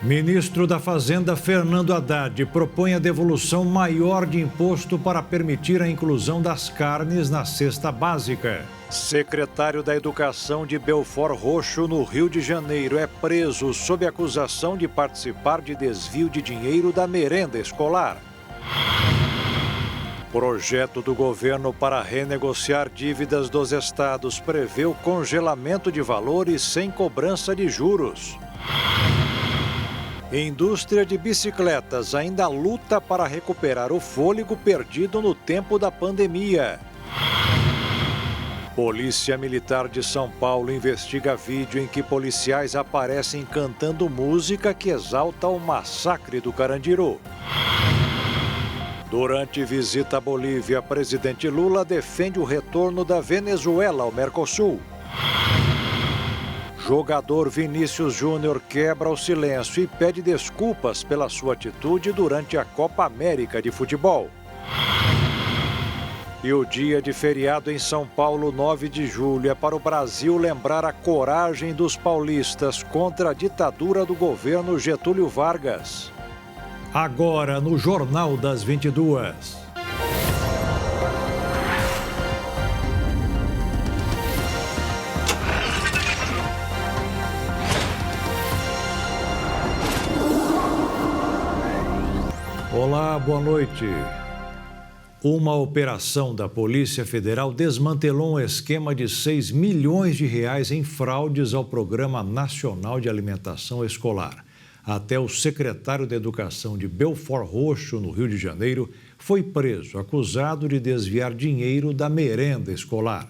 Ministro da Fazenda, Fernando Haddad, propõe a devolução maior de imposto para permitir a inclusão das carnes na cesta básica. Secretário da Educação de Belford Roxo, no Rio de Janeiro, é preso sob acusação de participar de desvio de dinheiro da merenda escolar. Projeto do governo para renegociar dívidas dos estados prevê o congelamento de valores sem cobrança de juros. Indústria de bicicletas ainda luta para recuperar o fôlego perdido no tempo da pandemia. Polícia Militar de São Paulo investiga vídeo em que policiais aparecem cantando música que exalta o massacre do Carandiru. Durante visita à Bolívia, presidente Lula defende o retorno da Venezuela ao Mercosul. Jogador Vinícius Júnior quebra o silêncio e pede desculpas pela sua atitude durante a Copa América de Futebol. E o dia de feriado em São Paulo, 9 de julho, é para o Brasil lembrar a coragem dos paulistas contra a ditadura do governo Getúlio Vargas. Agora no Jornal das 22. Olá, boa noite. Uma operação da Polícia Federal desmantelou um esquema de 6 milhões de reais em fraudes ao Programa Nacional de Alimentação Escolar. Até o secretário da Educação de Belford Roxo, no Rio de Janeiro, foi preso, acusado de desviar dinheiro da merenda escolar.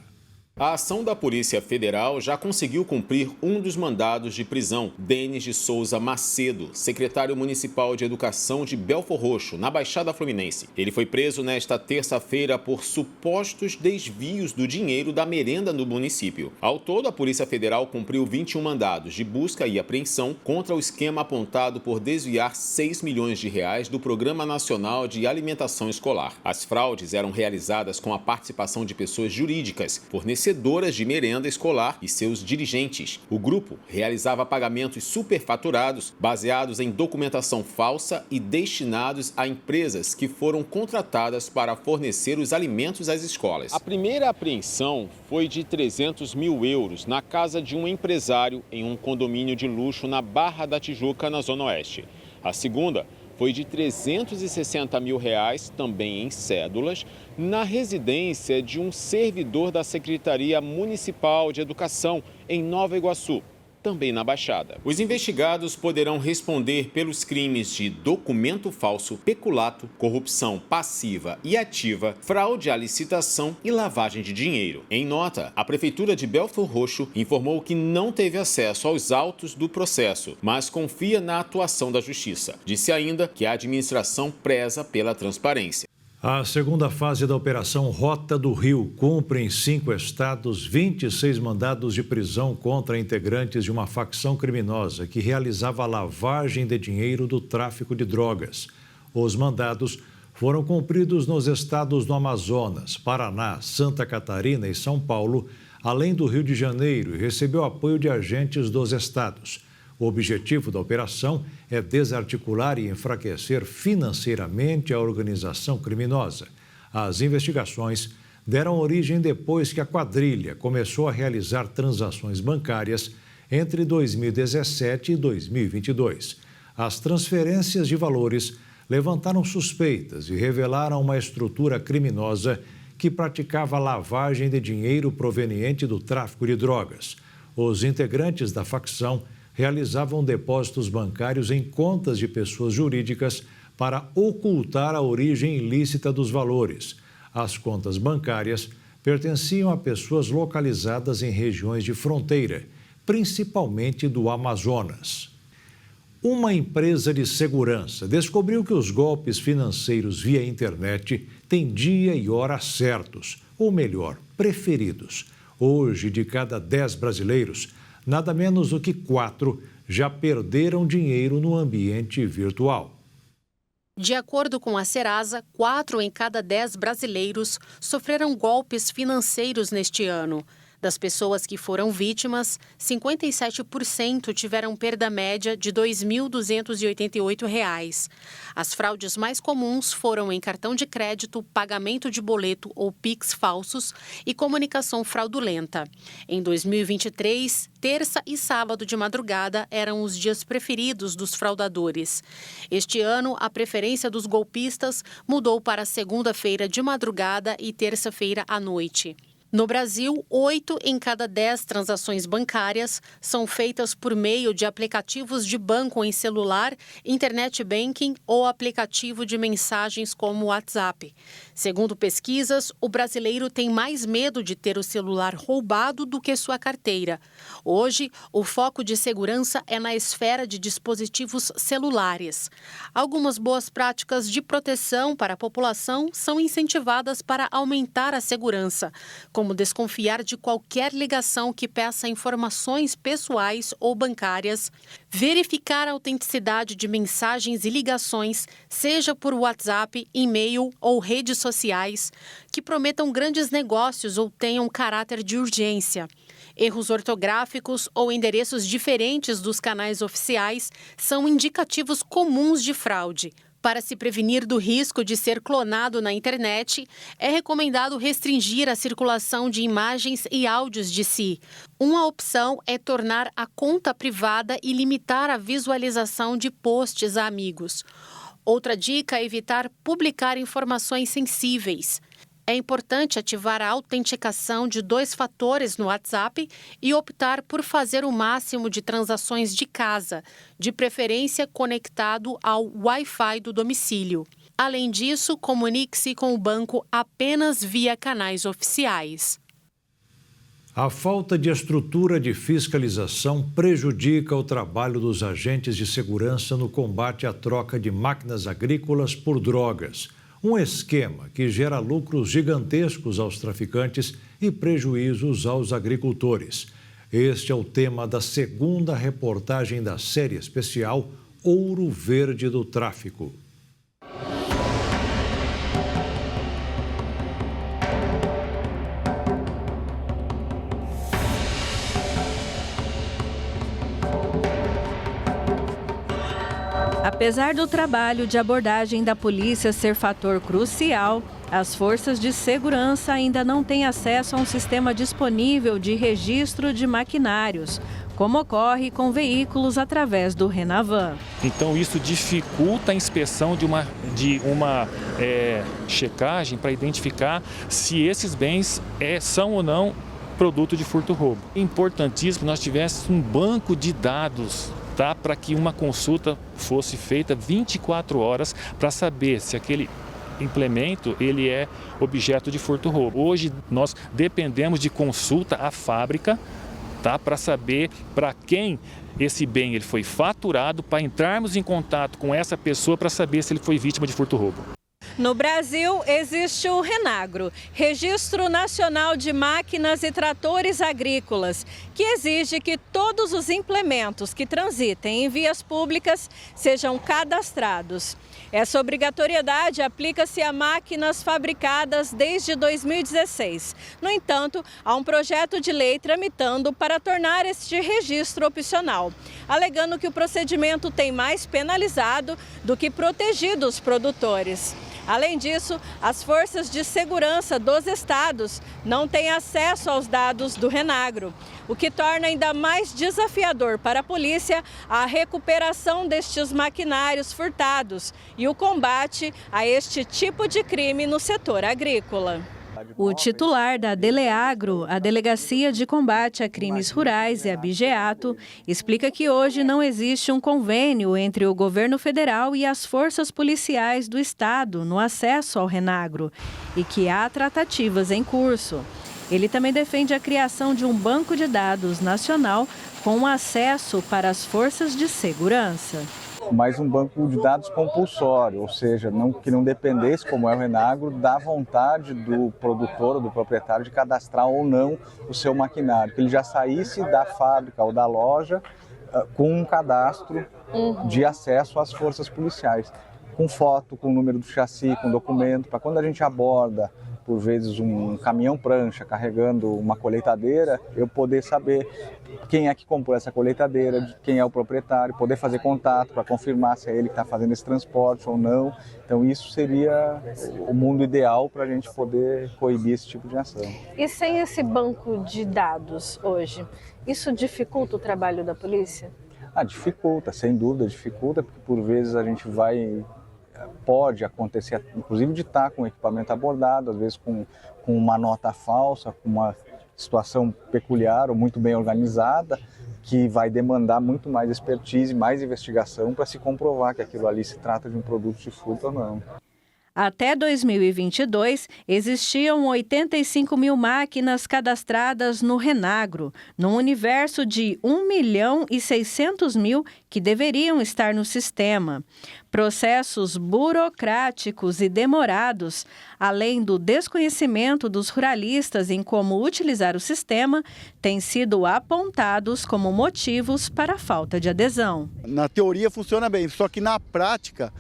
A ação da Polícia Federal já conseguiu cumprir um dos mandados de prisão. Denis de Souza Macedo, secretário municipal de Educação de Belford Roxo, na Baixada Fluminense. Ele foi preso nesta terça-feira por supostos desvios do dinheiro da merenda no município. Ao todo, a Polícia Federal cumpriu 21 mandados de busca e apreensão contra o esquema apontado por desviar 6 milhões de reais do Programa Nacional de Alimentação Escolar. As fraudes eram realizadas com a participação de pessoas jurídicas, fornecedoras de merenda escolar e seus dirigentes. O grupo realizava pagamentos superfaturados baseados em documentação falsa e destinados a empresas que foram contratadas para fornecer os alimentos às escolas. A primeira apreensão foi de 300 mil euros na casa de um empresário em um condomínio de luxo na Barra da Tijuca, na Zona Oeste. A segunda foi de 360 mil reais, também em cédulas, na residência de um servidor da Secretaria Municipal de Educação, em Nova Iguaçu, também na Baixada. Os investigados poderão responder pelos crimes de documento falso, peculato, corrupção passiva e ativa, fraude à licitação e lavagem de dinheiro. Em nota, a Prefeitura de Belford Roxo informou que não teve acesso aos autos do processo, mas confia na atuação da Justiça. Disse ainda que a administração preza pela transparência. A segunda fase da Operação Rota do Rio cumpre em 5 estados 26 mandados de prisão contra integrantes de uma facção criminosa que realizava a lavagem de dinheiro do tráfico de drogas. Os mandados foram cumpridos nos estados do Amazonas, Paraná, Santa Catarina e São Paulo, além do Rio de Janeiro, e recebeu apoio de agentes dos estados. O objetivo da operação é desarticular e enfraquecer financeiramente a organização criminosa. As investigações deram origem depois que a quadrilha começou a realizar transações bancárias entre 2017 e 2022. As transferências de valores levantaram suspeitas e revelaram uma estrutura criminosa que praticava lavagem de dinheiro proveniente do tráfico de drogas. Os integrantes da facção realizavam depósitos bancários em contas de pessoas jurídicas para ocultar a origem ilícita dos valores. As contas bancárias pertenciam a pessoas localizadas em regiões de fronteira, principalmente do Amazonas. Uma empresa de segurança descobriu que os golpes financeiros via internet têm dia e hora certos, ou melhor, preferidos. Hoje, de cada 10 brasileiros, nada menos do que 4 já perderam dinheiro no ambiente virtual. De acordo com a Serasa, 4 em cada 10 brasileiros sofreram golpes financeiros neste ano. Das pessoas que foram vítimas, 57% tiveram perda média de R$ 2.288. As fraudes mais comuns foram em cartão de crédito, pagamento de boleto ou Pix falsos e comunicação fraudulenta. Em 2023, terça e sábado de madrugada eram os dias preferidos dos fraudadores. Este ano, a preferência dos golpistas mudou para segunda-feira de madrugada e terça-feira à noite. No Brasil, 8 em cada 10 transações bancárias são feitas por meio de aplicativos de banco em celular, internet banking ou aplicativo de mensagens como o WhatsApp. Segundo pesquisas, o brasileiro tem mais medo de ter o celular roubado do que sua carteira. Hoje, o foco de segurança é na esfera de dispositivos celulares. Algumas boas práticas de proteção para a população são incentivadas para aumentar a segurança, como desconfiar de qualquer ligação que peça informações pessoais ou bancárias, verificar a autenticidade de mensagens e ligações, seja por WhatsApp, e-mail ou redes sociais, que prometam grandes negócios ou tenham caráter de urgência. Erros ortográficos ou endereços diferentes dos canais oficiais são indicativos comuns de fraude. Para se prevenir do risco de ser clonado na internet, é recomendado restringir a circulação de imagens e áudios de si. Uma opção é tornar a conta privada e limitar a visualização de posts a amigos. Outra dica é evitar publicar informações sensíveis. É importante ativar a autenticação de 2 fatores no WhatsApp e optar por fazer o máximo de transações de casa, de preferência conectado ao Wi-Fi do domicílio. Além disso, comunique-se com o banco apenas via canais oficiais. A falta de estrutura de fiscalização prejudica o trabalho dos agentes de segurança no combate à troca de máquinas agrícolas por drogas. Um esquema que gera lucros gigantescos aos traficantes e prejuízos aos agricultores. Este é o tema da segunda reportagem da série especial Ouro Verde do Tráfico. Apesar do trabalho de abordagem da polícia ser fator crucial, as forças de segurança ainda não têm acesso a um sistema disponível de registro de maquinários, como ocorre com veículos através do Renavan. Então isso dificulta a inspeção de uma checagem para identificar se esses bens são ou não produto de furto-roubo. É importantíssimo que nós tivéssemos um banco de dados, para que uma consulta fosse feita 24 horas para saber se aquele implemento ele é objeto de furto-roubo. Hoje nós dependemos de consulta à fábrica, para saber para quem esse bem ele foi faturado, para entrarmos em contato com essa pessoa para saber se ele foi vítima de furto-roubo. No Brasil, existe o Renagro, Registro Nacional de Máquinas e Tratores Agrícolas, que exige que todos os implementos que transitem em vias públicas sejam cadastrados. Essa obrigatoriedade aplica-se a máquinas fabricadas desde 2016. No entanto, há um projeto de lei tramitando para tornar este registro opcional, alegando que o procedimento tem mais penalizado do que protegido os produtores. Além disso, as forças de segurança dos estados não têm acesso aos dados do Renagro, o que torna ainda mais desafiador para a polícia a recuperação destes maquinários furtados e o combate a este tipo de crime no setor agrícola. O titular da Deleagro, a Delegacia de Combate a Crimes Rurais e a Bigeato, explica que hoje não existe um convênio entre o governo federal e as forças policiais do estado no acesso ao Renagro e que há tratativas em curso. Ele também defende a criação de um banco de dados nacional com acesso para as forças de segurança. Mas um banco de dados compulsório, ou seja, que não dependesse, como é o Renagro, da vontade do produtor ou do proprietário de cadastrar ou não o seu maquinário, que ele já saísse da fábrica ou da loja com um cadastro de acesso às forças policiais, com foto, com o número do chassi, com documento, para quando a gente aborda por vezes um caminhão-prancha carregando uma colheitadeira, eu poder saber quem é que comprou essa colheitadeira, quem é o proprietário, poder fazer contato para confirmar se é ele que está fazendo esse transporte ou não. Então isso seria o mundo ideal para a gente poder coibir esse tipo de ação. E sem esse banco de dados hoje, isso dificulta o trabalho da polícia? Dificulta, sem dúvida dificulta, porque por vezes a gente pode acontecer, inclusive de estar com o equipamento abordado, às vezes com uma nota falsa, com uma situação peculiar ou muito bem organizada, que vai demandar muito mais expertise, mais investigação para se comprovar que aquilo ali se trata de um produto de furto ou não. Até 2022, existiam 85 mil máquinas cadastradas no Renagro, num universo de 1.600.000 que deveriam estar no sistema. Processos burocráticos e demorados, além do desconhecimento dos ruralistas em como utilizar o sistema, têm sido apontados como motivos para a falta de adesão. Na teoria funciona bem, só que na prática,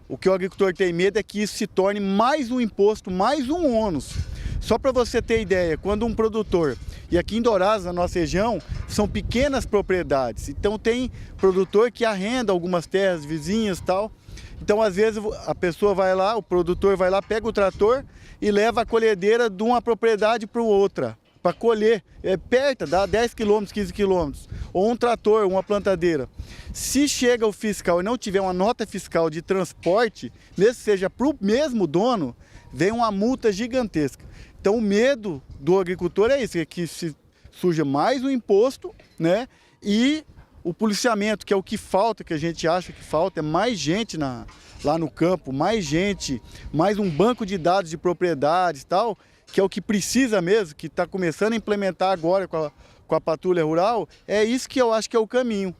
o que o agricultor tem medo é que isso se torne mais um imposto, mais um ônus. Só para você ter ideia, quando um produtor, e aqui em Dourados, na nossa região, são pequenas propriedades, então tem produtor que arrenda algumas terras vizinhas e tal. Então, às vezes, a pessoa vai lá, o produtor vai lá, pega o trator e leva a colhedeira de uma propriedade para outra, para colher. É perto, dá 10 quilômetros, 15 quilômetros. Ou um trator, uma plantadeira. Se chega o fiscal e não tiver uma nota fiscal de transporte, mesmo que seja para o mesmo dono, vem uma multa gigantesca. Então o medo do agricultor é isso, é que se surja mais um imposto, né? E o policiamento, que é o que falta, que a gente acha que falta, é mais gente lá no campo, mais gente, mais um banco de dados de propriedades e tal, que é o que precisa mesmo, que está começando a implementar agora com a patrulha rural, é isso que eu acho que é o caminho.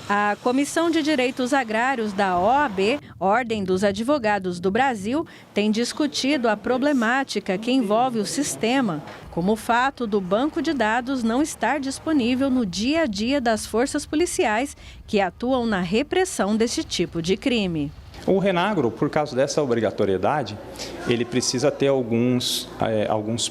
A Comissão de Direitos Agrários da OAB, Ordem dos Advogados do Brasil, tem discutido a problemática que envolve o sistema, como o fato do banco de dados não estar disponível no dia a dia das forças policiais que atuam na repressão desse tipo de crime. O Renagro, por causa dessa obrigatoriedade, ele precisa ter alguns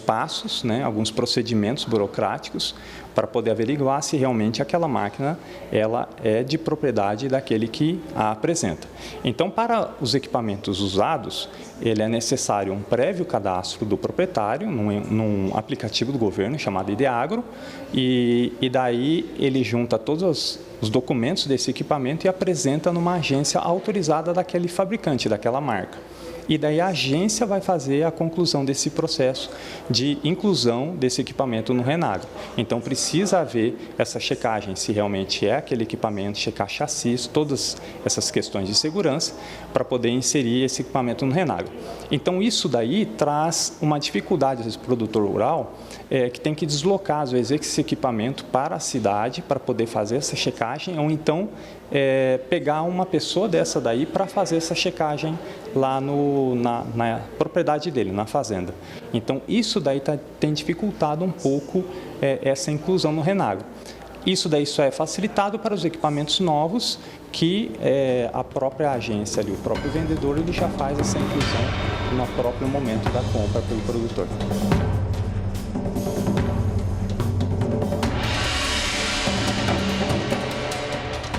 passos, né, alguns procedimentos burocráticos para poder averiguar se realmente aquela máquina ela é de propriedade daquele que a apresenta. Então, para os equipamentos usados, ele é necessário um prévio cadastro do proprietário num aplicativo do governo chamado Ideagro e daí ele junta todos os documentos desse equipamento e apresenta numa agência autorizada daquele fabricante, daquela marca. E daí a agência vai fazer a conclusão desse processo de inclusão desse equipamento no Renagro. Então precisa haver essa checagem, se realmente é aquele equipamento, checar chassis, todas essas questões de segurança, para poder inserir esse equipamento no Renagro. Então isso daí traz uma dificuldade desse produtor rural, que tem que deslocar, às vezes, esse equipamento para a cidade para poder fazer essa checagem, ou então pegar uma pessoa dessa daí para fazer essa checagem lá na propriedade dele, na fazenda. Então, isso daí tem dificultado um pouco essa inclusão no Renagro. Isso daí só é facilitado para os equipamentos novos que a própria agência, ali, o próprio vendedor, ele já faz essa inclusão no próprio momento da compra pelo produtor.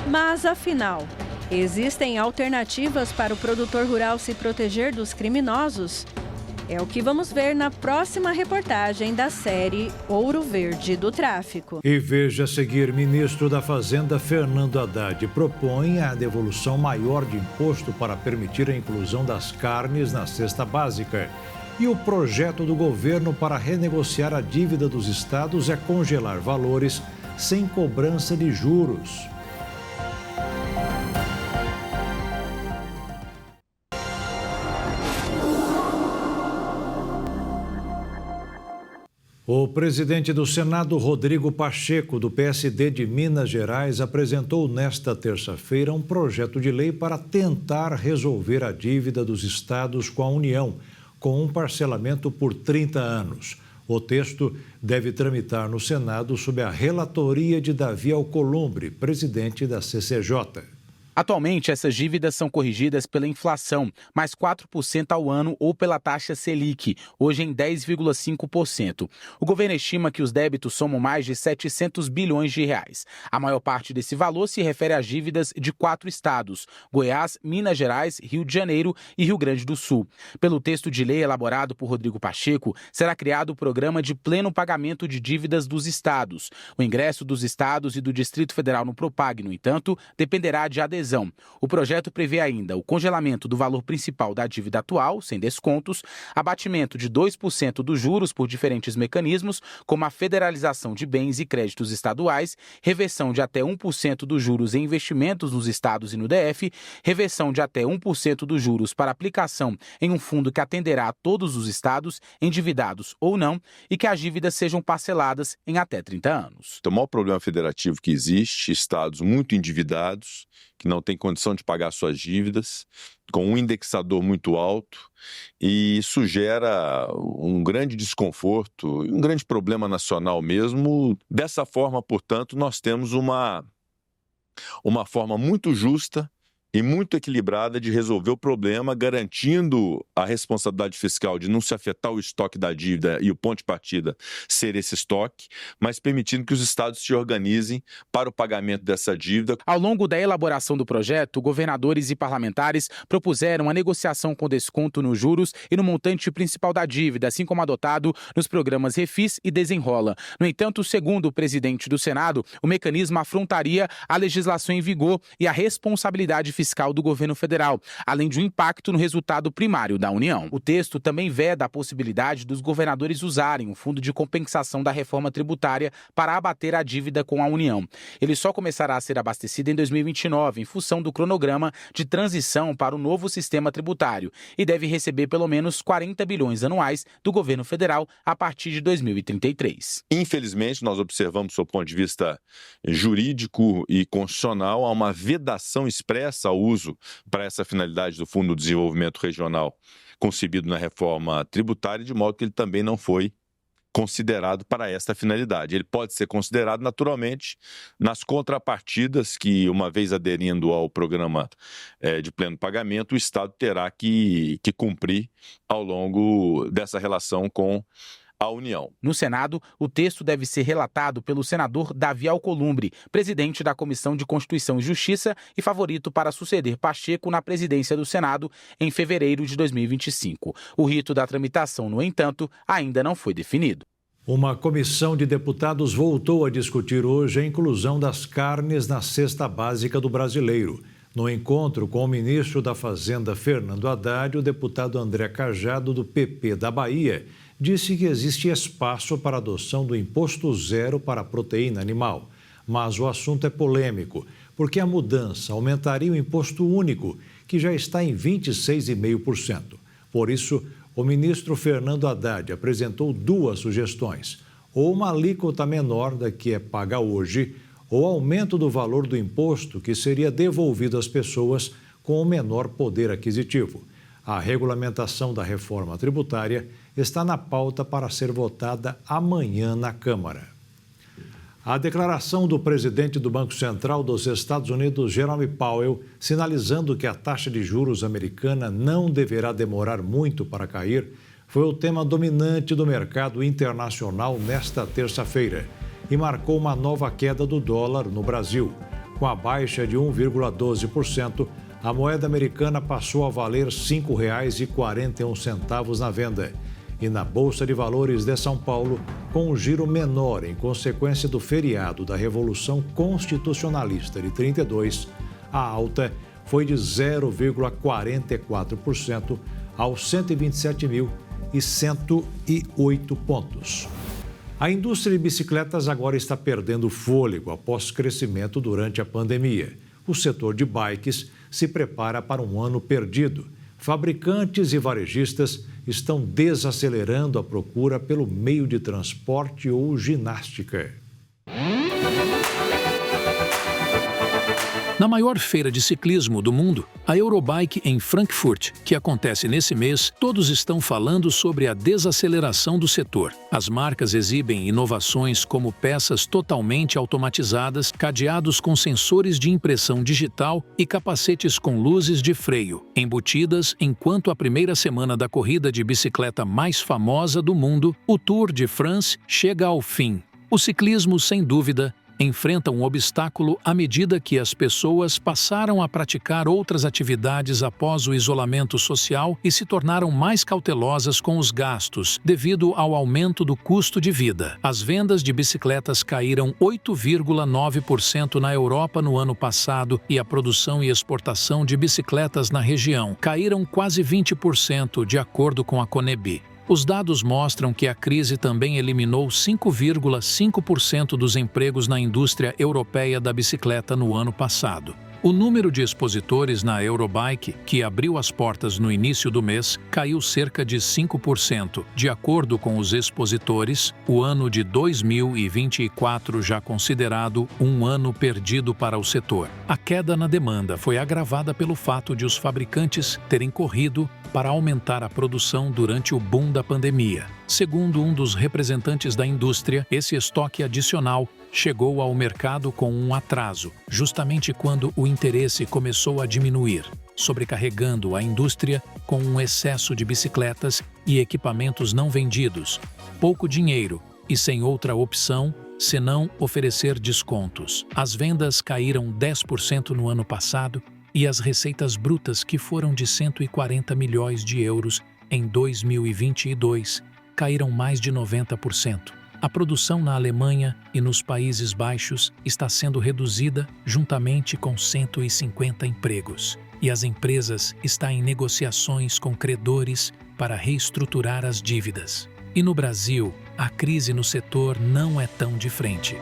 Mas, afinal, existem alternativas para o produtor rural se proteger dos criminosos? É o que vamos ver na próxima reportagem da série Ouro Verde do Tráfico. E veja a seguir, ministro da Fazenda, Fernando Haddad, propõe a devolução maior de imposto para permitir a inclusão das carnes na cesta básica. E o projeto do governo para renegociar a dívida dos estados é congelar valores sem cobrança de juros. O presidente do Senado, Rodrigo Pacheco, do PSD de Minas Gerais, apresentou nesta terça-feira um projeto de lei para tentar resolver a dívida dos estados com a União, com um parcelamento por 30 anos. O texto deve tramitar no Senado sob a relatoria de Davi Alcolumbre, presidente da CCJ. Atualmente, essas dívidas são corrigidas pela inflação, mais 4% ao ano ou pela taxa Selic, hoje em 10,5%. O governo estima que os débitos somam mais de 700 bilhões de reais. A maior parte desse valor se refere às dívidas de 4 estados: Goiás, Minas Gerais, Rio de Janeiro e Rio Grande do Sul. Pelo texto de lei elaborado por Rodrigo Pacheco, será criado o programa de pleno pagamento de dívidas dos estados. O ingresso dos estados e do Distrito Federal no Propag, no entanto, dependerá de adesão. O projeto prevê ainda o congelamento do valor principal da dívida atual, sem descontos, abatimento de 2% dos juros por diferentes mecanismos, como a federalização de bens e créditos estaduais, reversão de até 1% dos juros em investimentos nos estados e no DF, reversão de até 1% dos juros para aplicação em um fundo que atenderá a todos os estados, endividados ou não, e que as dívidas sejam parceladas em até 30 anos. O maior problema federativo que existe, estados muito endividados, que não têm condição de pagar suas dívidas, com um indexador muito alto, e isso gera um grande desconforto, um grande problema nacional mesmo. Dessa forma, portanto, nós temos uma forma muito justa e muito equilibrada de resolver o problema, garantindo a responsabilidade fiscal de não se afetar o estoque da dívida e o ponto de partida ser esse estoque, mas permitindo que os estados se organizem para o pagamento dessa dívida. Ao longo da elaboração do projeto, governadores e parlamentares propuseram a negociação com desconto nos juros e no montante principal da dívida, assim como adotado nos programas Refis e Desenrola. No entanto, segundo o presidente do Senado, o mecanismo afrontaria a legislação em vigor e a responsabilidade fiscal do governo federal, além de um impacto no resultado primário da União. O texto também veda a possibilidade dos governadores usarem o Fundo de Compensação da Reforma Tributária para abater a dívida com a União. Ele só começará a ser abastecido em 2029, em função do cronograma de transição para o novo sistema tributário, e deve receber pelo menos 40 bilhões anuais do governo federal a partir de 2033. Infelizmente, nós observamos, do ponto de vista jurídico e constitucional, há uma vedação expressa ao uso para essa finalidade do Fundo de Desenvolvimento Regional concebido na reforma tributária, de modo que ele também não foi considerado para esta finalidade. Ele pode ser considerado naturalmente nas contrapartidas que, uma vez aderindo ao programa de pleno pagamento, o Estado terá que cumprir ao longo dessa relação com a União. No Senado, o texto deve ser relatado pelo senador Davi Alcolumbre, presidente da Comissão de Constituição e Justiça e favorito para suceder Pacheco na presidência do Senado em fevereiro de 2025. O rito da tramitação, no entanto, ainda não foi definido. Uma comissão de deputados voltou a discutir hoje a inclusão das carnes na cesta básica do brasileiro. No encontro com o ministro da Fazenda, Fernando Haddad, o deputado André Cajado, do PP da Bahia, disse que existe espaço para a adoção do imposto zero para a proteína animal. Mas o assunto é polêmico, porque a mudança aumentaria o imposto único, que já está em 26,5%. Por isso, o ministro Fernando Haddad apresentou duas sugestões: ou uma alíquota menor da que é paga hoje, ou aumento do valor do imposto que seria devolvido às pessoas com o menor poder aquisitivo. A regulamentação da reforma tributária está na pauta para ser votada amanhã na Câmara. A declaração do presidente do Banco Central dos Estados Unidos, Jerome Powell, sinalizando que a taxa de juros americana não deverá demorar muito para cair, foi o tema dominante do mercado internacional nesta terça-feira e marcou uma nova queda do dólar no Brasil. Com a baixa de 1,12%, a moeda americana passou a valer R$ 5,41 na venda. E na Bolsa de Valores de São Paulo, com um giro menor em consequência do feriado da Revolução Constitucionalista de 32, a alta foi de 0,44% aos 127.108 pontos. A indústria de bicicletas agora está perdendo fôlego após crescimento durante a pandemia. O setor de bikes se prepara para um ano perdido. Fabricantes e varejistas estão desacelerando a procura pelo meio de transporte ou ginástica. Na maior feira de ciclismo do mundo, a Eurobike em Frankfurt, que acontece nesse mês, todos estão falando sobre a desaceleração do setor. As marcas exibem inovações como peças totalmente automatizadas, cadeados com sensores de impressão digital e capacetes com luzes de freio, embutidas enquanto a primeira semana da corrida de bicicleta mais famosa do mundo, o Tour de France, chega ao fim. O ciclismo, sem dúvida, enfrenta um obstáculo à medida que as pessoas passaram a praticar outras atividades após o isolamento social e se tornaram mais cautelosas com os gastos, devido ao aumento do custo de vida. As vendas de bicicletas caíram 8,9% na Europa no ano passado e a produção e exportação de bicicletas na região caíram quase 20%, de acordo com a Conebi. Os dados mostram que a crise também eliminou 5,5% dos empregos na indústria europeia da bicicleta no ano passado. O número de expositores na Eurobike, que abriu as portas no início do mês, caiu cerca de 5%. De acordo com os expositores, o ano de 2024 já considerado um ano perdido para o setor. A queda na demanda foi agravada pelo fato de os fabricantes terem corrido para aumentar a produção durante o boom da pandemia. Segundo um dos representantes da indústria, esse estoque adicional chegou ao mercado com um atraso, justamente quando o interesse começou a diminuir, sobrecarregando a indústria com um excesso de bicicletas e equipamentos não vendidos, pouco dinheiro e sem outra opção senão oferecer descontos. As vendas caíram 10% no ano passado e as receitas brutas, que foram de 140 milhões de euros em 2022, caíram mais de 90%. A produção na Alemanha e nos Países Baixos está sendo reduzida juntamente com 150 empregos. E as empresas estão em negociações com credores para reestruturar as dívidas. E no Brasil, a crise no setor não é tão diferente.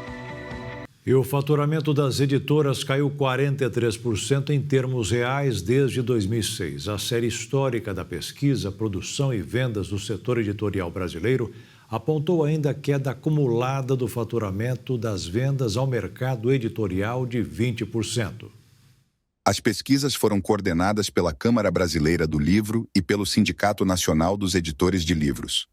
E o faturamento das editoras caiu 43% em termos reais desde 2006. A série histórica da pesquisa, produção e vendas do setor editorial brasileiro apontou ainda a queda acumulada do faturamento das vendas ao mercado editorial de 20%. As pesquisas foram coordenadas pela Câmara Brasileira do Livro e pelo Sindicato Nacional dos Editores de Livros.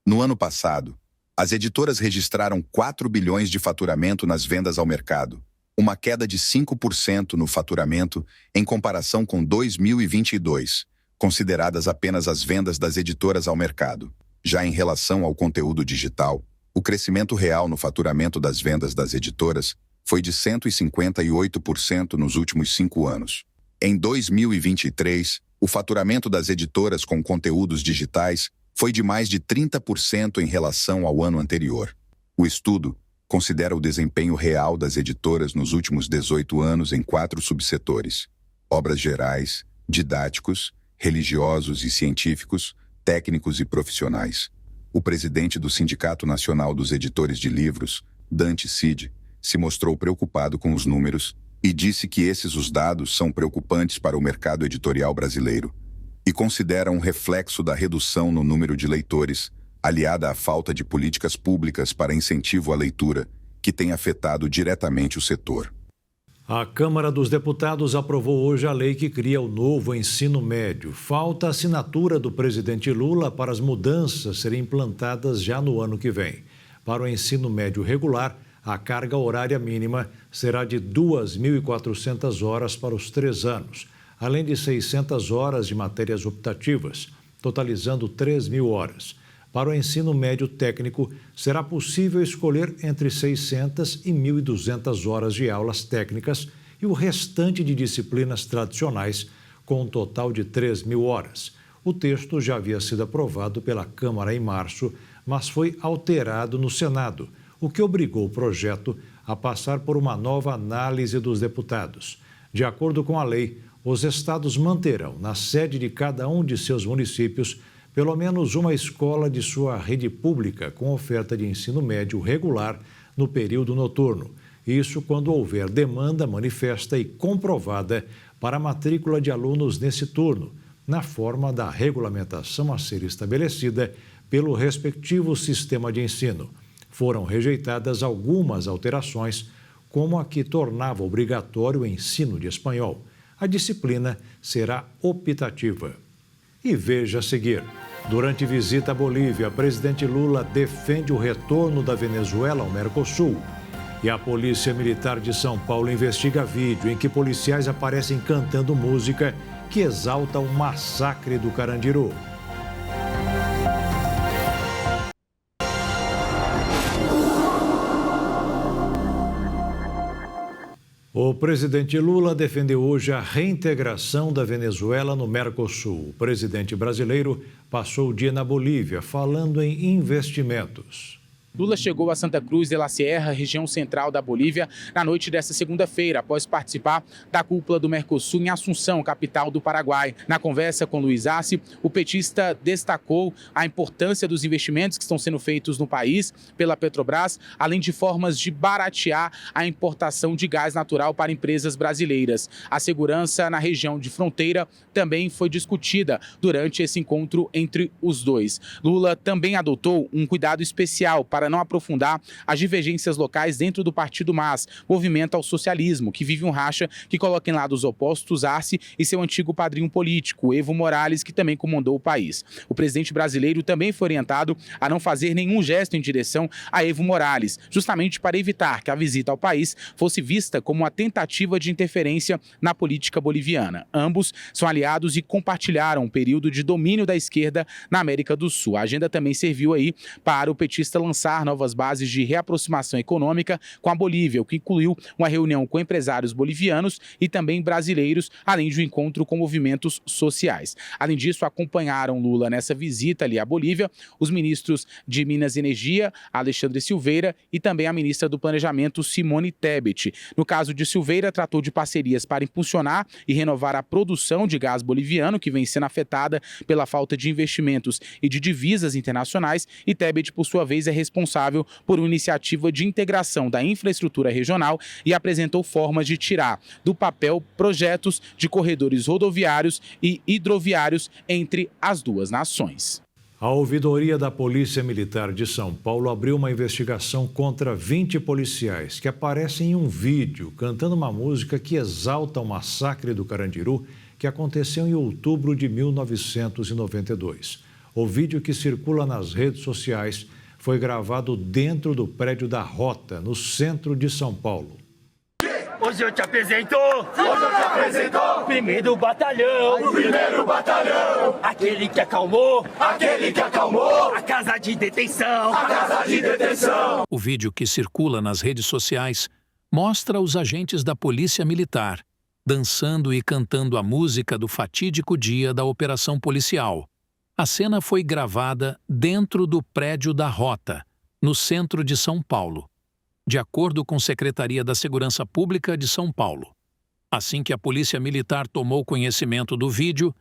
No ano passado, as editoras registraram 4 bilhões de faturamento nas vendas ao mercado, uma queda de 5% no faturamento em comparação com 2022, consideradas apenas as vendas das editoras ao mercado. Já em relação ao conteúdo digital, o crescimento real no faturamento das vendas das editoras foi de 158% nos últimos 5 anos. Em 2023, o faturamento das editoras com conteúdos digitais foi de mais de 30% em relação ao ano anterior. O estudo considera o desempenho real das editoras nos últimos 18 anos em 4 subsetores: obras gerais, didáticos, religiosos e científicos, técnicos e profissionais. O presidente do Sindicato Nacional dos Editores de Livros, Dante Cid, se mostrou preocupado com os números e disse que os dados são preocupantes para o mercado editorial brasileiro e considera um reflexo da redução no número de leitores, aliada à falta de políticas públicas para incentivo à leitura, que tem afetado diretamente o setor. A Câmara dos Deputados aprovou hoje a lei que cria o novo ensino médio. Falta a assinatura do presidente Lula para as mudanças serem implantadas já no ano que vem. Para o ensino médio regular, a carga horária mínima será de 2.400 horas para os 3 anos, além de 600 horas de matérias optativas, totalizando 3.000 horas. Para o ensino médio técnico, será possível escolher entre 600 e 1.200 horas de aulas técnicas e o restante de disciplinas tradicionais, com um total de 3.000 horas. O texto já havia sido aprovado pela Câmara em março, mas foi alterado no Senado, o que obrigou o projeto a passar por uma nova análise dos deputados. De acordo com a lei, os estados manterão, na sede de cada um de seus municípios, pelo menos uma escola de sua rede pública com oferta de ensino médio regular no período noturno. Isso quando houver demanda manifesta e comprovada para a matrícula de alunos nesse turno, na forma da regulamentação a ser estabelecida pelo respectivo sistema de ensino. Foram rejeitadas algumas alterações, como a que tornava obrigatório o ensino de espanhol. A disciplina será optativa. E veja a seguir. Durante visita à Bolívia, presidente Lula defende o retorno da Venezuela ao Mercosul. E a Polícia Militar de São Paulo investiga vídeo em que policiais aparecem cantando música que exalta o massacre do Carandiru. O presidente Lula defendeu hoje a reintegração da Venezuela no Mercosul. O presidente brasileiro passou o dia na Bolívia falando em investimentos. Lula chegou a Santa Cruz de la Sierra, região central da Bolívia, na noite desta segunda-feira, após participar da cúpula do Mercosul em Assunção, capital do Paraguai. Na conversa com Luiz Arce, o petista destacou a importância dos investimentos que estão sendo feitos no país pela Petrobras, além de formas de baratear a importação de gás natural para empresas brasileiras. A segurança na região de fronteira também foi discutida durante esse encontro entre os dois. Lula também adotou um cuidado especial para não aprofundar as divergências locais dentro do Partido MAS, Movimento ao Socialismo, que vive um racha que coloca em lados opostos Arce e seu antigo padrinho político, Evo Morales, que também comandou o país. O presidente brasileiro também foi orientado a não fazer nenhum gesto em direção a Evo Morales, justamente para evitar que a visita ao país fosse vista como uma tentativa de interferência na política boliviana. Ambos são aliados e compartilharam um período de domínio da esquerda na América do Sul. A agenda também serviu aí para o petista lançar novas bases de reaproximação econômica com a Bolívia, o que incluiu uma reunião com empresários bolivianos e também brasileiros, além de um encontro com movimentos sociais. Além disso, acompanharam Lula nessa visita ali à Bolívia os ministros de Minas e Energia, Alexandre Silveira, e também a ministra do Planejamento, Simone Tebet. No caso de Silveira, tratou de parcerias para impulsionar e renovar a produção de gás boliviano, que vem sendo afetada pela falta de investimentos e de divisas internacionais, e Tebet, por sua vez, é responsável por uma iniciativa de integração da infraestrutura regional e apresentou formas de tirar do papel projetos de corredores rodoviários e hidroviários entre as duas nações. A ouvidoria da Polícia Militar de São Paulo abriu uma investigação contra 20 policiais que aparecem em um vídeo cantando uma música que exalta o massacre do Carandiru que aconteceu em outubro de 1992. O vídeo, que circula nas redes sociais, foi gravado dentro do prédio da Rota, no centro de São Paulo. Hoje eu te apresento o primeiro batalhão, aquele que acalmou a casa de detenção, O vídeo, que circula nas redes sociais, mostra os agentes da Polícia Militar dançando e cantando a música do fatídico dia da operação policial. A cena foi gravada dentro do prédio da Rota, no centro de São Paulo, de acordo com a Secretaria da Segurança Pública de São Paulo. Assim que a Polícia Militar tomou conhecimento do vídeo,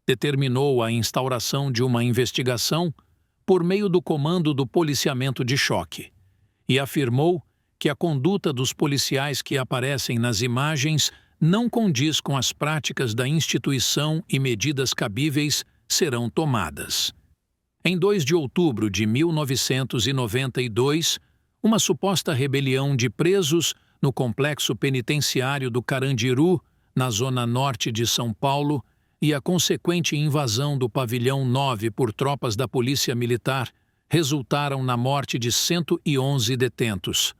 determinou a instauração de uma investigação por meio do Comando do Policiamento de Choque e afirmou que a conduta dos policiais que aparecem nas imagens não condiz com as práticas da instituição e medidas cabíveis serão tomadas. Em 2 de outubro de 1992, uma suposta rebelião de presos no complexo penitenciário do Carandiru, na zona norte de São Paulo, e a consequente invasão do pavilhão 9 por tropas da Polícia Militar resultaram na morte de 111 detentos.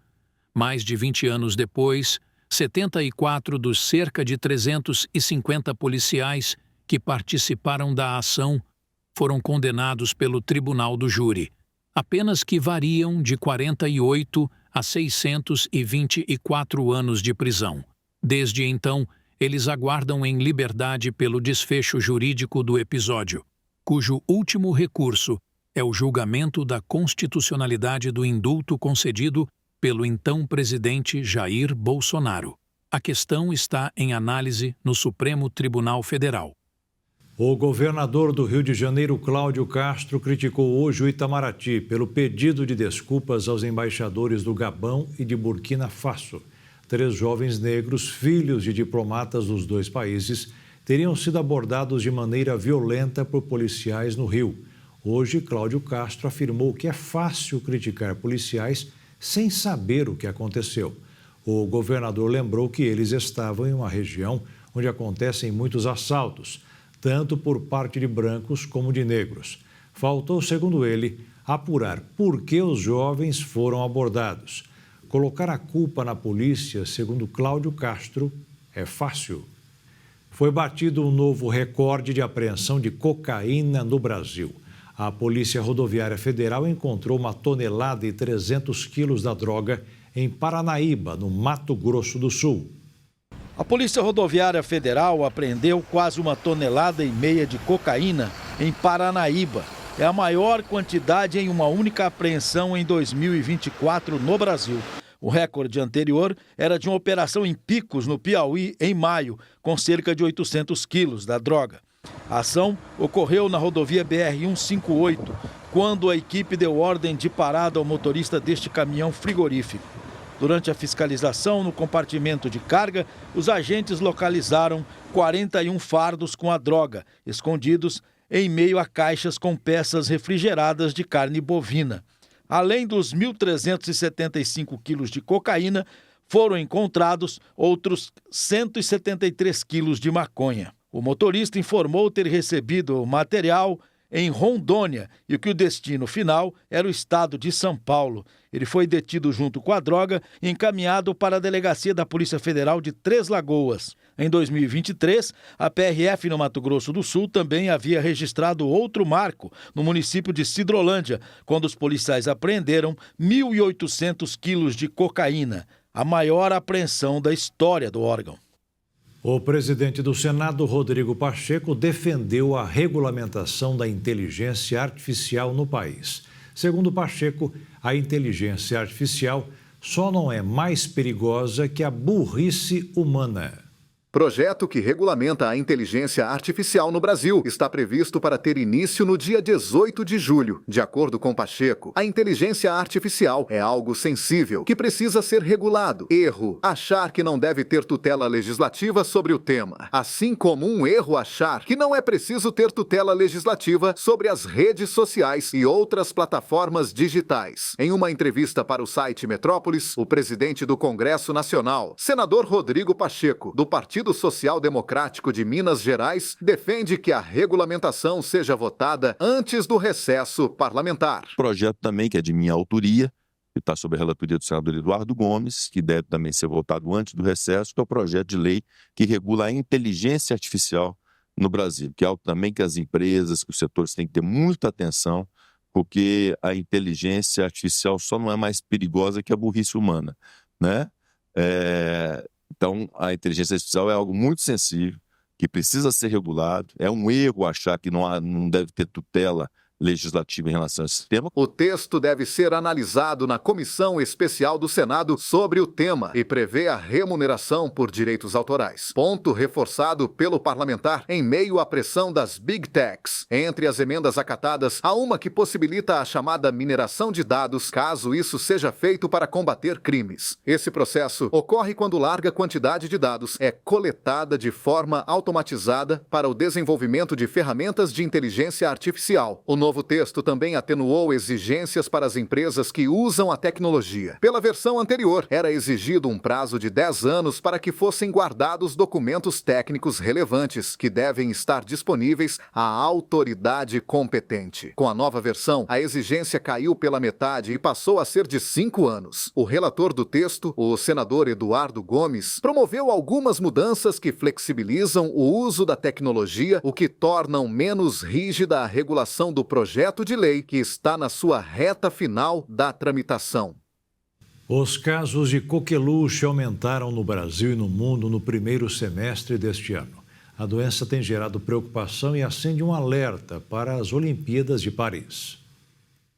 Mais de 20 anos depois, 74 dos cerca de 350 policiais que participaram da ação foram condenados pelo Tribunal do Júri, apenas que variam de 48 a 624 anos de prisão. Desde então, eles aguardam em liberdade pelo desfecho jurídico do episódio, cujo último recurso é o julgamento da constitucionalidade do indulto concedido pelo então presidente Jair Bolsonaro. A questão está em análise no Supremo Tribunal Federal. O governador do Rio de Janeiro, Cláudio Castro, criticou hoje o Itamaraty pelo pedido de desculpas aos embaixadores do Gabão e de Burkina Faso. 3 jovens negros, filhos de diplomatas dos 2 países, teriam sido abordados de maneira violenta por policiais no Rio. Hoje, Cláudio Castro afirmou que é fácil criticar policiais sem saber o que aconteceu. O governador lembrou que eles estavam em uma região onde acontecem muitos assaltos, tanto por parte de brancos como de negros. Faltou, segundo ele, apurar por que os jovens foram abordados. Colocar a culpa na polícia, segundo Cláudio Castro, é fácil. Foi batido um novo recorde de apreensão de cocaína no Brasil. A Polícia Rodoviária Federal encontrou 1 tonelada e 300 quilos da droga em Paranaíba, no Mato Grosso do Sul. A Polícia Rodoviária Federal apreendeu quase 1,5 tonelada de cocaína em Paranaíba. É a maior quantidade em uma única apreensão em 2024 no Brasil. O recorde anterior era de uma operação em Picos, no Piauí, em maio, com cerca de 800 quilos da droga. A ação ocorreu na rodovia BR-158, quando a equipe deu ordem de parada ao motorista deste caminhão frigorífico. Durante a fiscalização no compartimento de carga, os agentes localizaram 41 fardos com a droga, escondidos em meio a caixas com peças refrigeradas de carne bovina. Além dos 1.375 quilos de cocaína, foram encontrados outros 173 quilos de maconha. O motorista informou ter recebido o material em Rondônia e que o destino final era o estado de São Paulo. Ele foi detido junto com a droga e encaminhado para a delegacia da Polícia Federal de Três Lagoas. Em 2023, a PRF no Mato Grosso do Sul também havia registrado outro marco no município de Sidrolândia, quando os policiais apreenderam 1.800 quilos de cocaína, a maior apreensão da história do órgão. O presidente do Senado, Rodrigo Pacheco, defendeu a regulamentação da inteligência artificial no país. Segundo Pacheco, a inteligência artificial só não é mais perigosa que a burrice humana. Projeto que regulamenta a inteligência artificial no Brasil está previsto para ter início no dia 18 de julho. De acordo com Pacheco, a inteligência artificial é algo sensível, que precisa ser regulado. Erro, achar que não deve ter tutela legislativa sobre o tema. Assim como um erro achar que não é preciso ter tutela legislativa sobre as redes sociais e outras plataformas digitais. Em uma entrevista para o site Metrópolis, o presidente do Congresso Nacional, senador Rodrigo Pacheco, do Partido Social Democrático de Minas Gerais, defende que a regulamentação seja votada antes do recesso parlamentar. Projeto também que é de minha autoria, que está sob a relatoria do senador Eduardo Gomes, que deve também ser votado antes do recesso, que é o projeto de lei que regula a inteligência artificial no Brasil, que é algo também que as empresas, que os setores têm que ter muita atenção, porque a inteligência artificial só não é mais perigosa que a burrice humana, né? Então, a inteligência artificial é algo muito sensível, que precisa ser regulado. É um erro achar que não deve ter tutela legislativa em relação a esse tema. O texto deve ser analisado na Comissão Especial do Senado sobre o tema e prevê a remuneração por direitos autorais. Ponto reforçado pelo parlamentar em meio à pressão das Big Techs. Entre as emendas acatadas, há uma que possibilita a chamada mineração de dados, caso isso seja feito para combater crimes. Esse processo ocorre quando larga quantidade de dados é coletada de forma automatizada para o desenvolvimento de ferramentas de inteligência artificial. O novo texto também atenuou exigências para as empresas que usam a tecnologia. Pela versão anterior, era exigido um prazo de 10 anos para que fossem guardados documentos técnicos relevantes, que devem estar disponíveis à autoridade competente. Com a nova versão, a exigência caiu pela metade e passou a ser de 5 anos. O relator do texto, o senador Eduardo Gomes, promoveu algumas mudanças que flexibilizam o uso da tecnologia, o que tornam menos rígida a regulação do projeto de lei que está na sua reta final da tramitação. Os casos de coqueluche aumentaram no Brasil e no mundo no primeiro semestre deste ano. A doença tem gerado preocupação e acende um alerta para as Olimpíadas de Paris.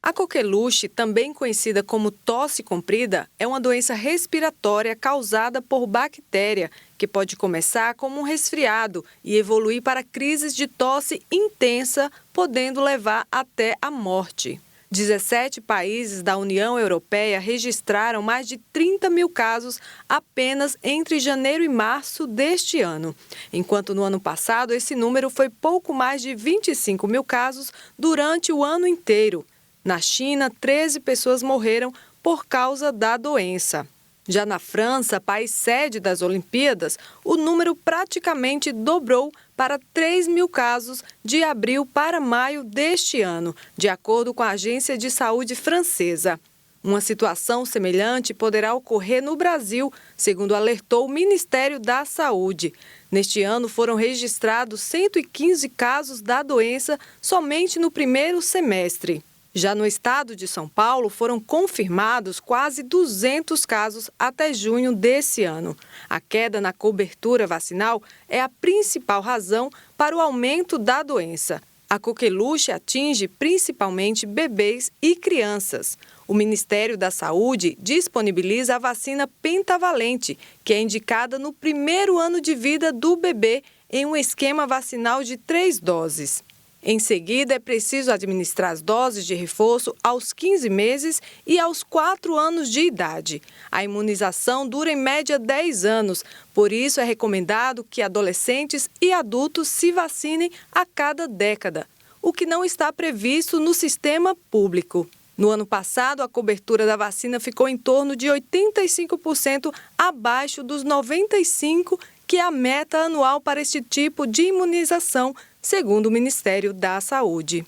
A coqueluche, também conhecida como tosse comprida, é uma doença respiratória causada por bactéria, que pode começar como um resfriado e evoluir para crises de tosse intensa, podendo levar até a morte. 17 países da União Europeia registraram mais de 30 mil casos apenas entre janeiro e março deste ano, enquanto no ano passado esse número foi pouco mais de 25 mil casos durante o ano inteiro. Na China, 13 pessoas morreram por causa da doença. Já na França, país sede das Olimpíadas, o número praticamente dobrou para 3 mil casos de abril para maio deste ano, de acordo com a Agência de Saúde francesa. Uma situação semelhante poderá ocorrer no Brasil, segundo alertou o Ministério da Saúde. Neste ano foram registrados 115 casos da doença somente no primeiro semestre. Já no estado de São Paulo, foram confirmados quase 200 casos até junho desse ano. A queda na cobertura vacinal é a principal razão para o aumento da doença. A coqueluche atinge principalmente bebês e crianças. O Ministério da Saúde disponibiliza a vacina pentavalente, que é indicada no primeiro ano de vida do bebê em um esquema vacinal de 3 doses. Em seguida, é preciso administrar as doses de reforço aos 15 meses e aos 4 anos de idade. A imunização dura em média 10 anos, por isso é recomendado que adolescentes e adultos se vacinem a cada década, o que não está previsto no sistema público. No ano passado, a cobertura da vacina ficou em torno de 85% abaixo dos 95%, que é a meta anual para este tipo de imunização, segundo o Ministério da Saúde.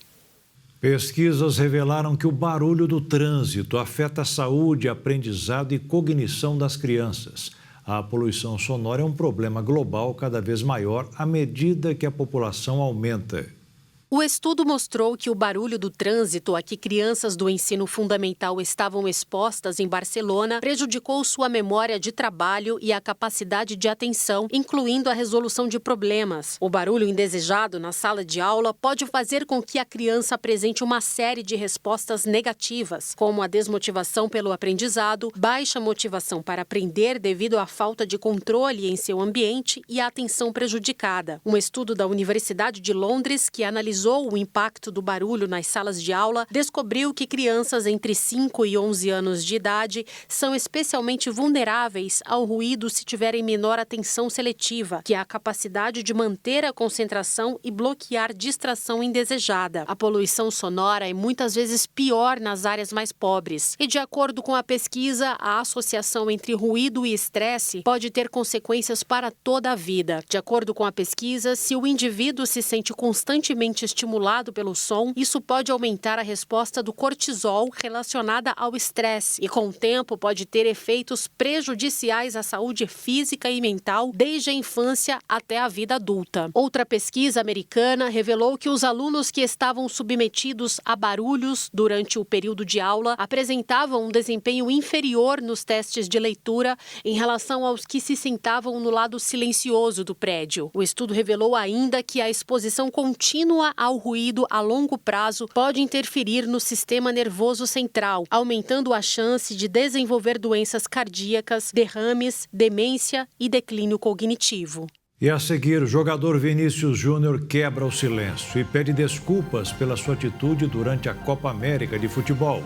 Pesquisas revelaram que o barulho do trânsito afeta a saúde, aprendizado e cognição das crianças. A poluição sonora é um problema global cada vez maior à medida que a população aumenta. O estudo mostrou que o barulho do trânsito a que crianças do ensino fundamental estavam expostas em Barcelona prejudicou sua memória de trabalho e a capacidade de atenção, incluindo a resolução de problemas. O barulho indesejado na sala de aula pode fazer com que a criança apresente uma série de respostas negativas, como a desmotivação pelo aprendizado, baixa motivação para aprender devido à falta de controle em seu ambiente e a atenção prejudicada. Um estudo da Universidade de Londres, que analisou o impacto do barulho nas salas de aula, descobriu que crianças entre 5 e 11 anos de idade são especialmente vulneráveis ao ruído se tiverem menor atenção seletiva, que é a capacidade de manter a concentração e bloquear distração indesejada. A poluição sonora é muitas vezes pior nas áreas mais pobres. E, de acordo com a pesquisa, a associação entre ruído e estresse pode ter consequências para toda a vida. De acordo com a pesquisa, se o indivíduo se sente constantemente estimulado pelo som, isso pode aumentar a resposta do cortisol relacionada ao estresse e, com o tempo, pode ter efeitos prejudiciais à saúde física e mental desde a infância até a vida adulta. Outra pesquisa americana revelou que os alunos que estavam submetidos a barulhos durante o período de aula apresentavam um desempenho inferior nos testes de leitura em relação aos que se sentavam no lado silencioso do prédio. O estudo revelou ainda que a exposição contínua ao ruído a longo prazo pode interferir no sistema nervoso central, aumentando a chance de desenvolver doenças cardíacas, derrames, demência e declínio cognitivo. E a seguir, o jogador Vinícius Júnior quebra o silêncio e pede desculpas pela sua atitude durante a Copa América de Futebol.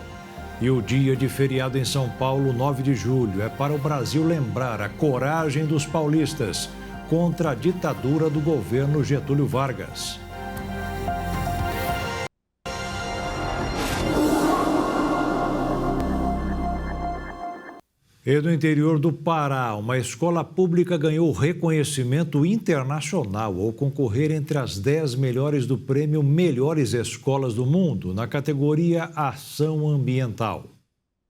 E o dia de feriado em São Paulo, 9 de julho, é para o Brasil lembrar a coragem dos paulistas contra a ditadura do governo Getúlio Vargas. E no interior do Pará, uma escola pública ganhou reconhecimento internacional ao concorrer entre as 10 melhores do prêmio Melhores Escolas do Mundo, na categoria Ação Ambiental.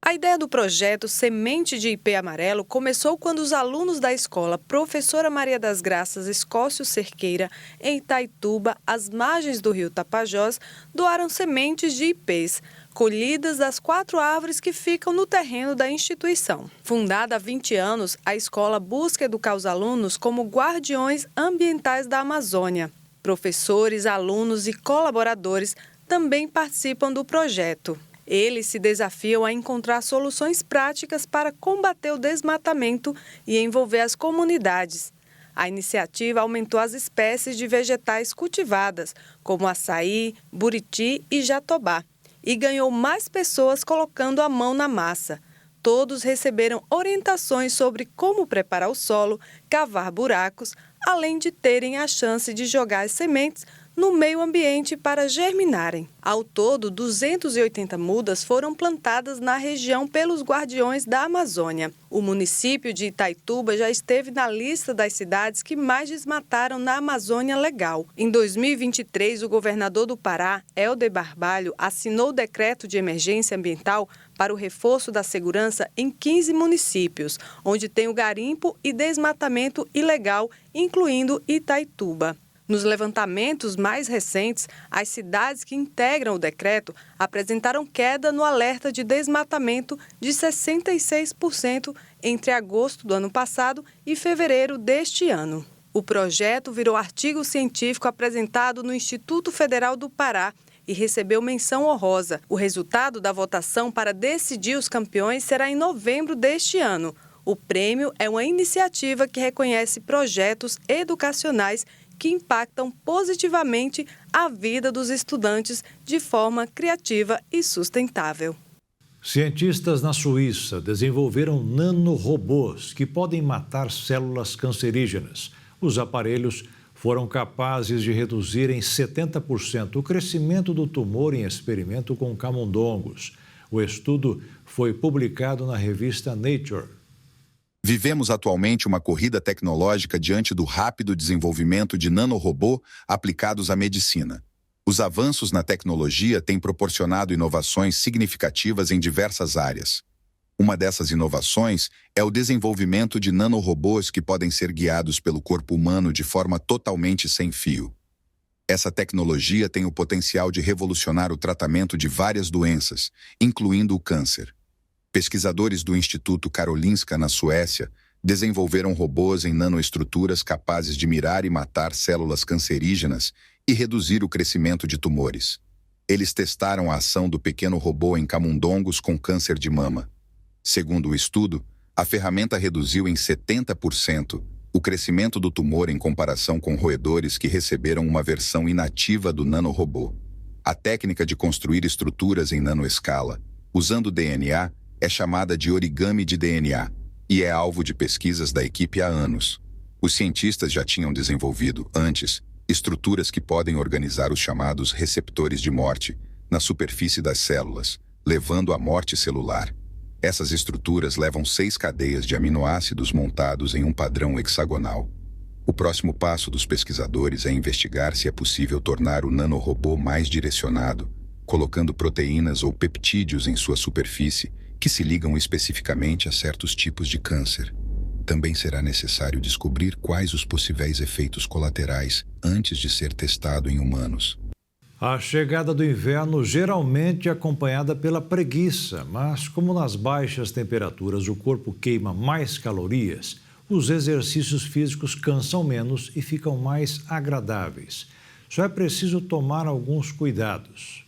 A ideia do projeto Semente de Ipê Amarelo começou quando os alunos da escola Professora Maria das Graças Escócio Cerqueira, em Itaituba, às margens do rio Tapajós, doaram sementes de ipês, colhidas das 4 árvores que ficam no terreno da instituição. Fundada há 20 anos, a escola busca educar os alunos como guardiões ambientais da Amazônia. Professores, alunos e colaboradores também participam do projeto. Eles se desafiam a encontrar soluções práticas para combater o desmatamento e envolver as comunidades. A iniciativa aumentou as espécies de vegetais cultivadas, como açaí, buriti e jatobá, e ganhou mais pessoas colocando a mão na massa. Todos receberam orientações sobre como preparar o solo, cavar buracos, além de terem a chance de jogar as sementes no meio ambiente para germinarem. Ao todo, 280 mudas foram plantadas na região pelos Guardiões da Amazônia. O município de Itaituba já esteve na lista das cidades que mais desmataram na Amazônia Legal. Em 2023, o governador do Pará, Helder Barbalho, assinou o decreto de emergência ambiental para o reforço da segurança em 15 municípios, onde tem o garimpo e desmatamento ilegal, incluindo Itaituba. Nos levantamentos mais recentes, as cidades que integram o decreto apresentaram queda no alerta de desmatamento de 66% entre agosto do ano passado e fevereiro deste ano. O projeto virou artigo científico apresentado no Instituto Federal do Pará e recebeu menção honrosa. O resultado da votação para decidir os campeões será em novembro deste ano. O prêmio é uma iniciativa que reconhece projetos educacionais que impactam positivamente a vida dos estudantes de forma criativa e sustentável. Cientistas na Suíça desenvolveram nanorobôs que podem matar células cancerígenas. Os aparelhos foram capazes de reduzir em 70% o crescimento do tumor em experimento com camundongos. O estudo foi publicado na revista Nature. Vivemos atualmente uma corrida tecnológica diante do rápido desenvolvimento de nanorobô aplicados à medicina. Os avanços na tecnologia têm proporcionado inovações significativas em diversas áreas. Uma dessas inovações é o desenvolvimento de nanorobôs que podem ser guiados pelo corpo humano de forma totalmente sem fio. Essa tecnologia tem o potencial de revolucionar o tratamento de várias doenças, incluindo o câncer. Pesquisadores do Instituto Karolinska, na Suécia, desenvolveram robôs em nanoestruturas capazes de mirar e matar células cancerígenas e reduzir o crescimento de tumores. Eles testaram a ação do pequeno robô em camundongos com câncer de mama. Segundo o estudo, a ferramenta reduziu em 70% o crescimento do tumor em comparação com roedores que receberam uma versão inativa do nanorobô. A técnica de construir estruturas em nanoescala, usando DNA, é chamada de origami de DNA e é alvo de pesquisas da equipe há anos. Os cientistas já tinham desenvolvido, antes, estruturas que podem organizar os chamados receptores de morte na superfície das células, levando à morte celular. Essas estruturas levam 6 cadeias de aminoácidos montados em um padrão hexagonal. O próximo passo dos pesquisadores é investigar se é possível tornar o nanorobô mais direcionado, colocando proteínas ou peptídeos em sua superfície que se ligam especificamente a certos tipos de câncer. Também será necessário descobrir quais os possíveis efeitos colaterais antes de ser testado em humanos. A chegada do inverno geralmente é acompanhada pela preguiça, mas como nas baixas temperaturas o corpo queima mais calorias, os exercícios físicos cansam menos e ficam mais agradáveis. Só é preciso tomar alguns cuidados.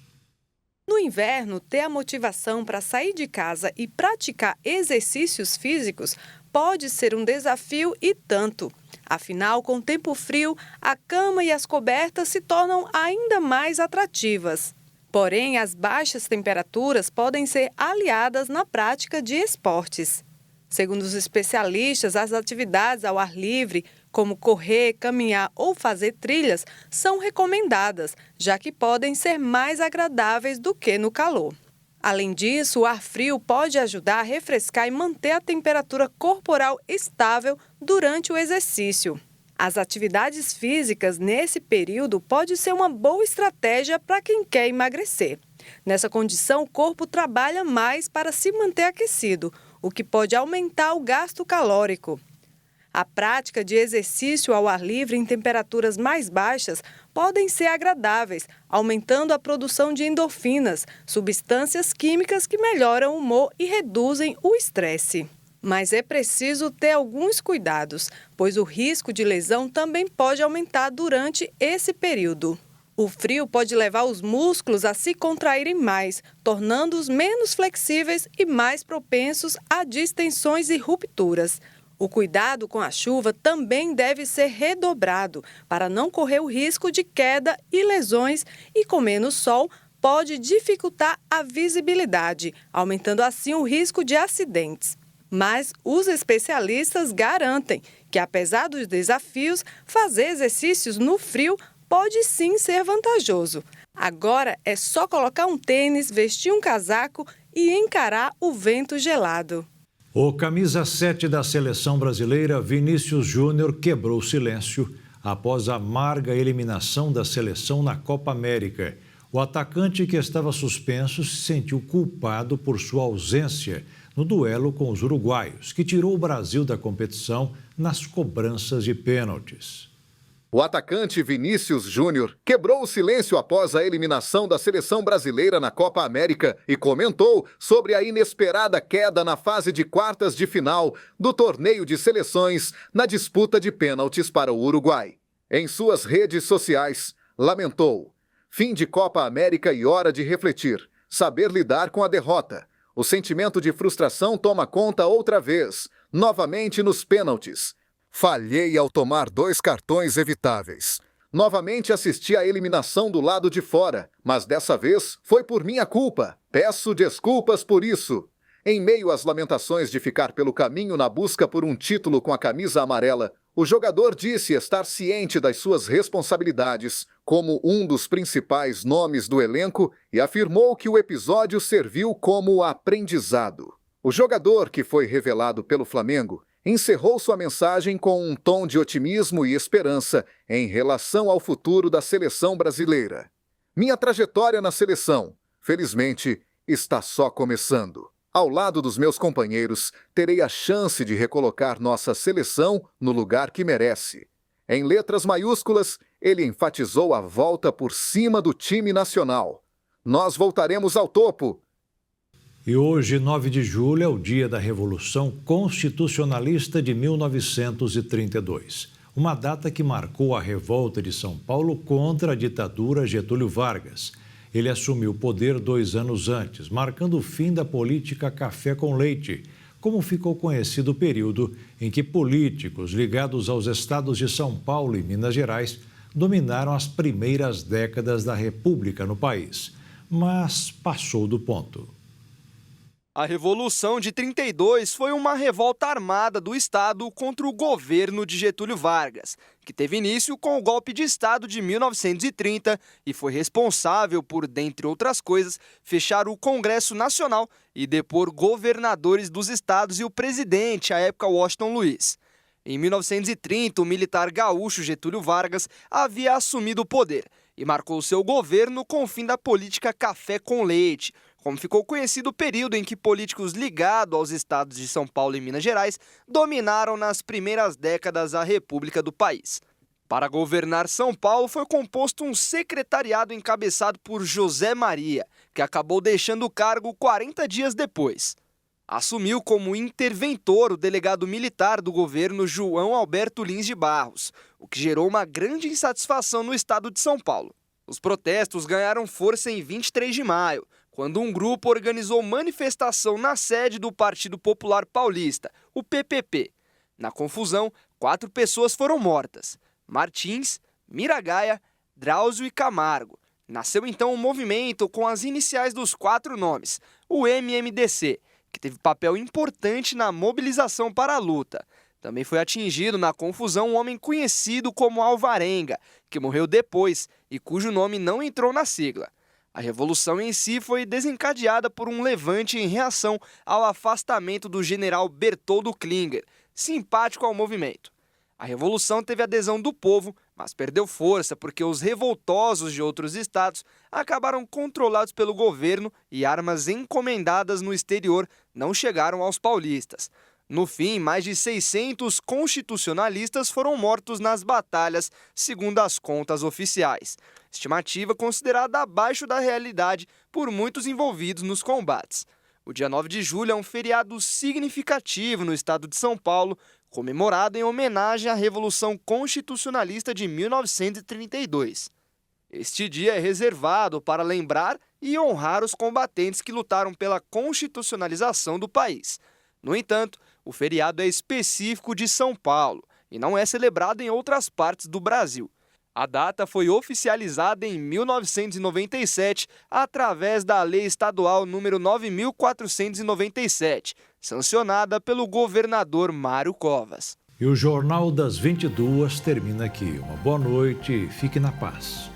No inverno, ter a motivação para sair de casa e praticar exercícios físicos pode ser um desafio e tanto. Afinal, com o tempo frio, a cama e as cobertas se tornam ainda mais atrativas. Porém, as baixas temperaturas podem ser aliadas na prática de esportes. Segundo os especialistas, as atividades ao ar livre, como correr, caminhar ou fazer trilhas, são recomendadas, já que podem ser mais agradáveis do que no calor. Além disso, o ar frio pode ajudar a refrescar e manter a temperatura corporal estável durante o exercício. As atividades físicas nesse período pode ser uma boa estratégia para quem quer emagrecer. Nessa condição, o corpo trabalha mais para se manter aquecido, o que pode aumentar o gasto calórico. A prática de exercício ao ar livre em temperaturas mais baixas podem ser agradáveis, aumentando a produção de endorfinas, substâncias químicas que melhoram o humor e reduzem o estresse. Mas é preciso ter alguns cuidados, pois o risco de lesão também pode aumentar durante esse período. O frio pode levar os músculos a se contraírem mais, tornando-os menos flexíveis e mais propensos a distensões e rupturas. O cuidado com a chuva também deve ser redobrado para não correr o risco de queda e lesões, e com menos sol pode dificultar a visibilidade, aumentando assim o risco de acidentes. Mas os especialistas garantem que, apesar dos desafios, fazer exercícios no frio pode sim ser vantajoso. Agora é só colocar um tênis, vestir um casaco e encarar o vento gelado. O camisa 7 da seleção brasileira, Vinícius Júnior, quebrou o silêncio após a amarga eliminação da seleção na Copa América. O atacante, que estava suspenso, se sentiu culpado por sua ausência no duelo com os uruguaios, que tirou o Brasil da competição nas cobranças de pênaltis. O atacante Vinícius Júnior quebrou o silêncio após a eliminação da seleção brasileira na Copa América e comentou sobre a inesperada queda na fase de quartas de final do torneio de seleções na disputa de pênaltis para o Uruguai. Em suas redes sociais, lamentou: fim de Copa América e hora de refletir, saber lidar com a derrota. O sentimento de frustração toma conta outra vez, novamente nos pênaltis. Falhei ao tomar 2 cartões evitáveis. Novamente assisti à eliminação do lado de fora, mas dessa vez foi por minha culpa. Peço desculpas por isso. Em meio às lamentações de ficar pelo caminho na busca por um título com a camisa amarela, o jogador disse estar ciente das suas responsabilidades como um dos principais nomes do elenco e afirmou que o episódio serviu como aprendizado. O jogador, que foi revelado pelo Flamengo, encerrou sua mensagem com um tom de otimismo e esperança em relação ao futuro da seleção brasileira. Minha trajetória na seleção, felizmente, está só começando. Ao lado dos meus companheiros, terei a chance de recolocar nossa seleção no lugar que merece. Em letras maiúsculas, ele enfatizou a volta por cima do time nacional. Nós voltaremos ao topo. E hoje, 9 de julho, é o dia da Revolução Constitucionalista de 1932. Uma data que marcou a revolta de São Paulo contra a ditadura Getúlio Vargas. Ele assumiu o poder 2 anos antes, marcando o fim da política café com leite, como ficou conhecido o período em que políticos ligados aos estados de São Paulo e Minas Gerais dominaram as primeiras décadas da República no país. Mas passou do ponto. A Revolução de 32 foi uma revolta armada do Estado contra o governo de Getúlio Vargas, que teve início com o golpe de Estado de 1930 e foi responsável por, dentre outras coisas, fechar o Congresso Nacional e depor governadores dos estados e o presidente, à época Washington Luiz. Em 1930, o militar gaúcho Getúlio Vargas havia assumido o poder e marcou seu governo com o fim da política café com leite, como ficou conhecido o período em que políticos ligados aos estados de São Paulo e Minas Gerais dominaram nas primeiras décadas a República do país. Para governar São Paulo foi composto um secretariado encabeçado por José Maria, que acabou deixando o cargo 40 dias depois. Assumiu como interventor o delegado militar do governo João Alberto Lins de Barros, o que gerou uma grande insatisfação no estado de São Paulo. Os protestos ganharam força em 23 de maio, quando um grupo organizou manifestação na sede do Partido Popular Paulista, o PPP. Na confusão, 4 pessoas foram mortas: Martins, Miragaia, Drauzio e Camargo. Nasceu então um movimento com as iniciais dos 4 nomes, o MMDC, que teve papel importante na mobilização para a luta. Também foi atingido na confusão um homem conhecido como Alvarenga, que morreu depois e cujo nome não entrou na sigla. A revolução em si foi desencadeada por um levante em reação ao afastamento do general Bertoldo Klinger, simpático ao movimento. A revolução teve adesão do povo, mas perdeu força porque os revoltosos de outros estados acabaram controlados pelo governo e armas encomendadas no exterior não chegaram aos paulistas. No fim, mais de 600 constitucionalistas foram mortos nas batalhas, segundo as contas oficiais. Estimativa considerada abaixo da realidade por muitos envolvidos nos combates. O dia 9 de julho é um feriado significativo no estado de São Paulo, comemorado em homenagem à Revolução Constitucionalista de 1932. Este dia é reservado para lembrar e honrar os combatentes que lutaram pela constitucionalização do país. No entanto, o feriado é específico de São Paulo e não é celebrado em outras partes do Brasil. A data foi oficializada em 1997 através da Lei Estadual número 9.497, sancionada pelo governador Mário Covas. E o Jornal das 22 termina aqui. Uma boa noite e fique na paz.